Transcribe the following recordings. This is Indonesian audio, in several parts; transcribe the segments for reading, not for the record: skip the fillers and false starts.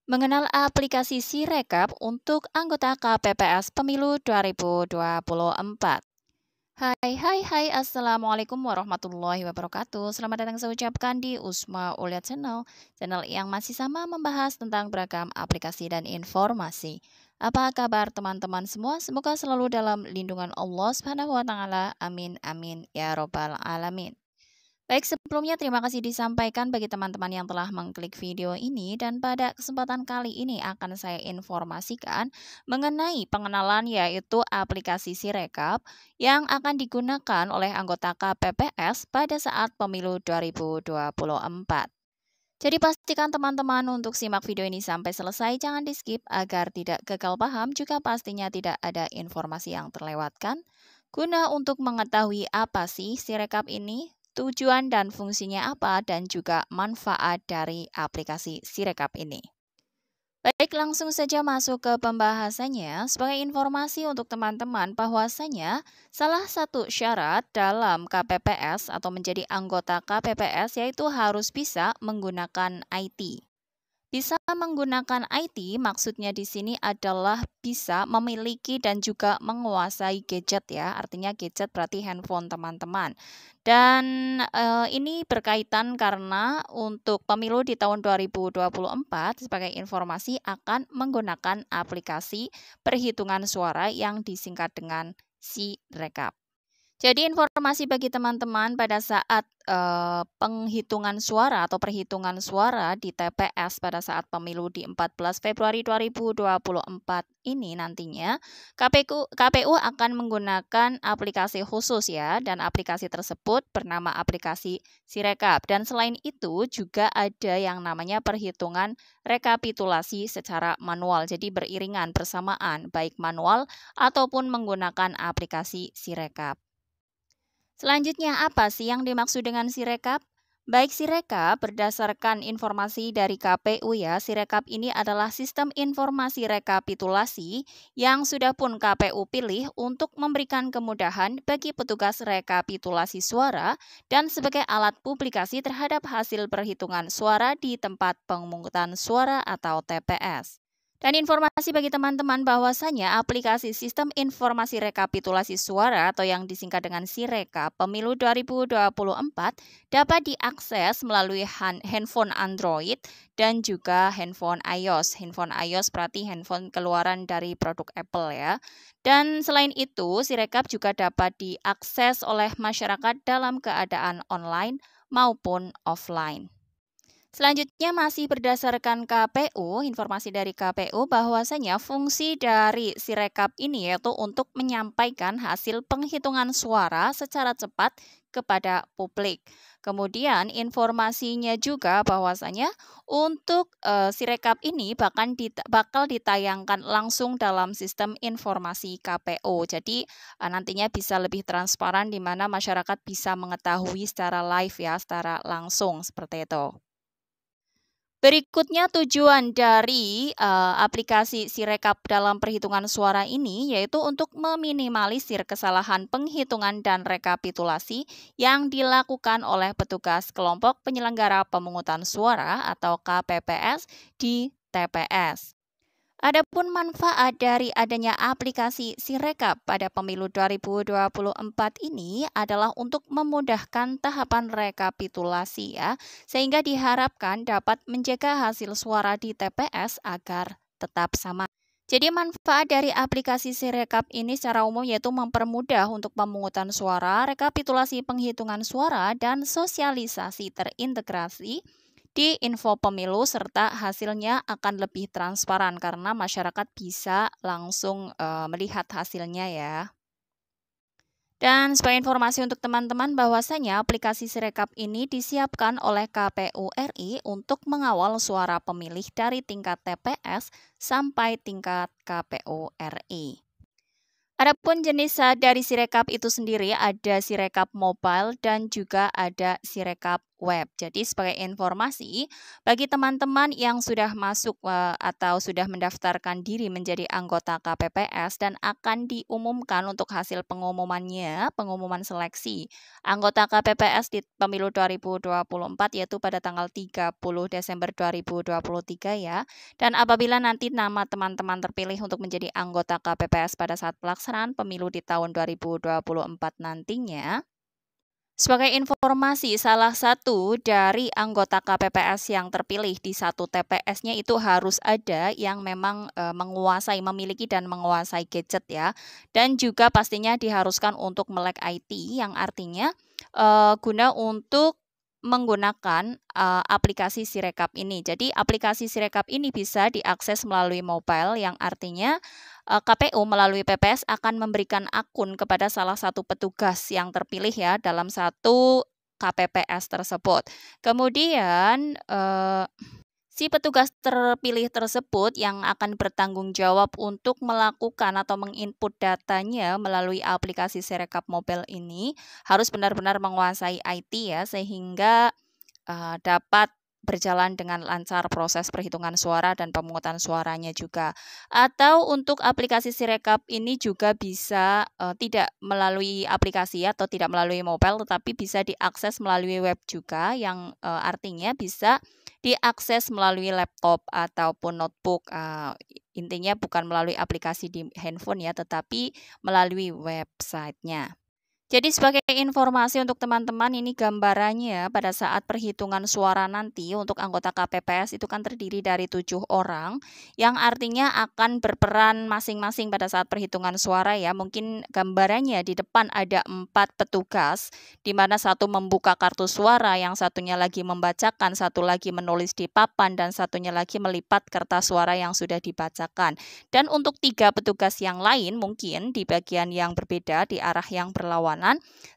Mengenal aplikasi Sirekap untuk anggota KPPS Pemilu 2024. Hai, Assalamualaikum warahmatullahi wabarakatuh. Selamat datang saya ucapkan di Usma Uliat channel yang masih sama membahas tentang beragam aplikasi dan informasi. Apa kabar teman-teman semua? Semoga selalu dalam lindungan Allah Subhanahu wa taala. Amin amin ya robbal alamin. Baik, sebelumnya terima kasih disampaikan bagi teman-teman yang telah mengklik video ini dan pada kesempatan kali ini akan saya informasikan mengenai pengenalan yaitu aplikasi Sirekap yang akan digunakan oleh anggota KPPS pada saat pemilu 2024. Jadi pastikan teman-teman untuk simak video ini sampai selesai, jangan di skip agar tidak gagal paham, juga pastinya tidak ada informasi yang terlewatkan. Guna untuk mengetahui apa sih Sirekap ini, tujuan dan fungsinya apa, dan juga manfaat dari aplikasi Sirekap ini. Baik, langsung saja masuk ke pembahasannya. Sebagai informasi untuk teman-teman bahwasanya salah satu syarat dalam KPPS atau menjadi anggota KPPS yaitu harus bisa menggunakan IT. Bisa menggunakan IT, maksudnya di sini adalah bisa memiliki dan juga menguasai gadget ya. Artinya gadget berarti handphone teman-teman. Dan ini berkaitan karena untuk pemilu di tahun 2024 sebagai informasi akan menggunakan aplikasi perhitungan suara yang disingkat dengan Sirekap. Jadi informasi bagi teman-teman pada saat penghitungan suara atau perhitungan suara di TPS pada saat pemilu di 14 Februari 2024 ini nantinya KPU akan menggunakan aplikasi khusus ya, dan aplikasi tersebut bernama aplikasi Sirekap. Dan selain itu juga ada yang namanya perhitungan rekapitulasi secara manual. Jadi beriringan bersamaan baik manual ataupun menggunakan aplikasi Sirekap. Selanjutnya, apa sih yang dimaksud dengan Sirekap? Baik, Sirekap berdasarkan informasi dari KPU ya, Sirekap ini adalah sistem informasi rekapitulasi yang sudah pun KPU pilih untuk memberikan kemudahan bagi petugas rekapitulasi suara dan sebagai alat publikasi terhadap hasil perhitungan suara di tempat pemungutan suara atau TPS. Dan informasi bagi teman-teman bahwasanya aplikasi Sistem Informasi Rekapitulasi Suara atau yang disingkat dengan Sirekap Pemilu 2024 dapat diakses melalui handphone Android dan juga handphone iOS. Handphone iOS berarti handphone keluaran dari produk Apple ya. Dan selain itu, Sirekap juga dapat diakses oleh masyarakat dalam keadaan online maupun offline. Selanjutnya masih berdasarkan KPU, informasi dari KPU bahwasanya fungsi dari Sirekap ini yaitu untuk menyampaikan hasil penghitungan suara secara cepat kepada publik. Kemudian informasinya juga bahwasanya untuk Sirekap ini bakal ditayangkan langsung dalam sistem informasi KPU. Jadi nantinya bisa lebih transparan di mana masyarakat bisa mengetahui secara live ya, secara langsung seperti itu. Berikutnya tujuan dari aplikasi Sirekap dalam perhitungan suara ini yaitu untuk meminimalisir kesalahan penghitungan dan rekapitulasi yang dilakukan oleh petugas kelompok penyelenggara pemungutan suara atau KPPS di TPS. Adapun manfaat dari adanya aplikasi Sirekap pada pemilu 2024 ini adalah untuk memudahkan tahapan rekapitulasi ya, sehingga diharapkan dapat menjaga hasil suara di TPS agar tetap sama. Jadi manfaat dari aplikasi Sirekap ini secara umum yaitu mempermudah untuk pemungutan suara, rekapitulasi penghitungan suara, dan sosialisasi terintegrasi di info pemilu serta hasilnya akan lebih transparan karena masyarakat bisa langsung melihat hasilnya ya. Dan sebagai informasi untuk teman-teman bahwasanya aplikasi Sirekap ini disiapkan oleh KPU RI untuk mengawal suara pemilih dari tingkat TPS sampai tingkat KPU RI. Adapun jenis dari Sirekap itu sendiri ada Sirekap Mobile dan juga ada Sirekap web. Jadi sebagai informasi bagi teman-teman yang sudah masuk atau sudah mendaftarkan diri menjadi anggota KPPS dan akan diumumkan untuk hasil pengumumannya, pengumuman seleksi anggota KPPS di pemilu 2024 yaitu pada tanggal 30 Desember 2023 ya. Dan apabila nanti nama teman-teman terpilih untuk menjadi anggota KPPS pada saat pelaksanaan pemilu di tahun 2024 nantinya, sebagai informasi, salah satu dari anggota KPPS yang terpilih di satu TPS-nya itu harus ada yang memang menguasai, memiliki dan menguasai gadget ya. Dan juga pastinya diharuskan untuk melek IT yang artinya guna untuk menggunakan aplikasi Sirekap ini. Jadi aplikasi Sirekap ini bisa diakses melalui mobile yang artinya KPU melalui PPS akan memberikan akun kepada salah satu petugas yang terpilih ya dalam satu KPPS tersebut. Kemudian si petugas terpilih tersebut yang akan bertanggung jawab untuk melakukan atau menginput datanya melalui aplikasi Sirekap Mobile ini harus benar-benar menguasai IT ya sehingga dapat berjalan dengan lancar proses perhitungan suara dan pemungutan suaranya juga. Atau untuk aplikasi Sirekap ini juga bisa tidak melalui aplikasi atau tidak melalui mobile tetapi bisa diakses melalui web juga yang artinya bisa diakses melalui laptop ataupun notebook. Intinya bukan melalui aplikasi di handphone ya tetapi melalui websitenya. Jadi sebagai informasi untuk teman-teman ini gambarannya pada saat perhitungan suara nanti untuk anggota KPPS itu kan terdiri dari 7 orang yang artinya akan berperan masing-masing pada saat perhitungan suara ya. Mungkin gambarannya di depan ada 4 petugas di mana satu membuka kartu suara, yang satunya lagi membacakan, satu lagi menulis di papan dan satunya lagi melipat kertas suara yang sudah dibacakan. Dan untuk 3 petugas yang lain mungkin di bagian yang berbeda di arah yang berlawanan.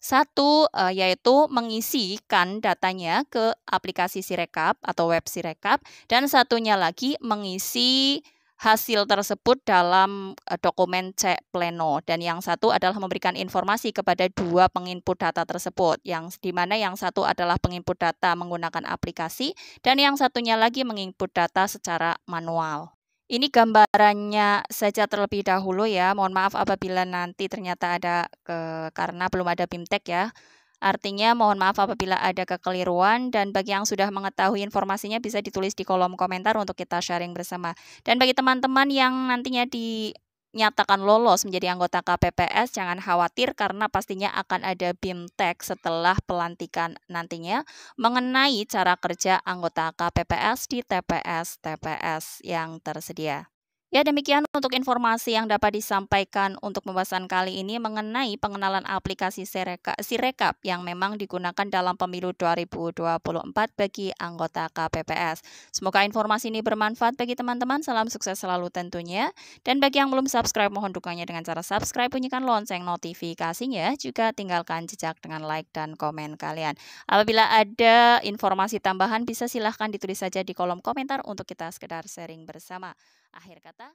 Satu yaitu mengisikan datanya ke aplikasi Sirekap atau web Sirekap dan satunya lagi mengisi hasil tersebut dalam dokumen C pleno dan yang satu adalah memberikan informasi kepada 2 penginput data tersebut yang di mana yang satu adalah penginput data menggunakan aplikasi dan yang satunya lagi menginput data secara manual. Ini gambarannya saja terlebih dahulu ya. Mohon maaf apabila nanti ternyata ada karena belum ada BIMTEK ya. Artinya mohon maaf apabila ada kekeliruan dan bagi yang sudah mengetahui informasinya bisa ditulis di kolom komentar untuk kita sharing bersama. Dan bagi teman-teman yang nantinya dinyatakan lolos menjadi anggota KPPS, jangan khawatir karena pastinya akan ada BIMTEK setelah pelantikan nantinya mengenai cara kerja anggota KPPS di TPS-TPS yang tersedia. Ya, demikian untuk informasi yang dapat disampaikan untuk pembahasan kali ini mengenai pengenalan aplikasi Sirekap yang memang digunakan dalam pemilu 2024 bagi anggota KPPS. Semoga informasi ini bermanfaat bagi teman-teman. Salam sukses selalu tentunya. Dan bagi yang belum subscribe, mohon dukungannya dengan cara subscribe, bunyikan lonceng notifikasinya. Juga tinggalkan jejak dengan like dan komen kalian. Apabila ada informasi tambahan, bisa silahkan ditulis saja di kolom komentar untuk kita sekedar sharing bersama. Akhir kata,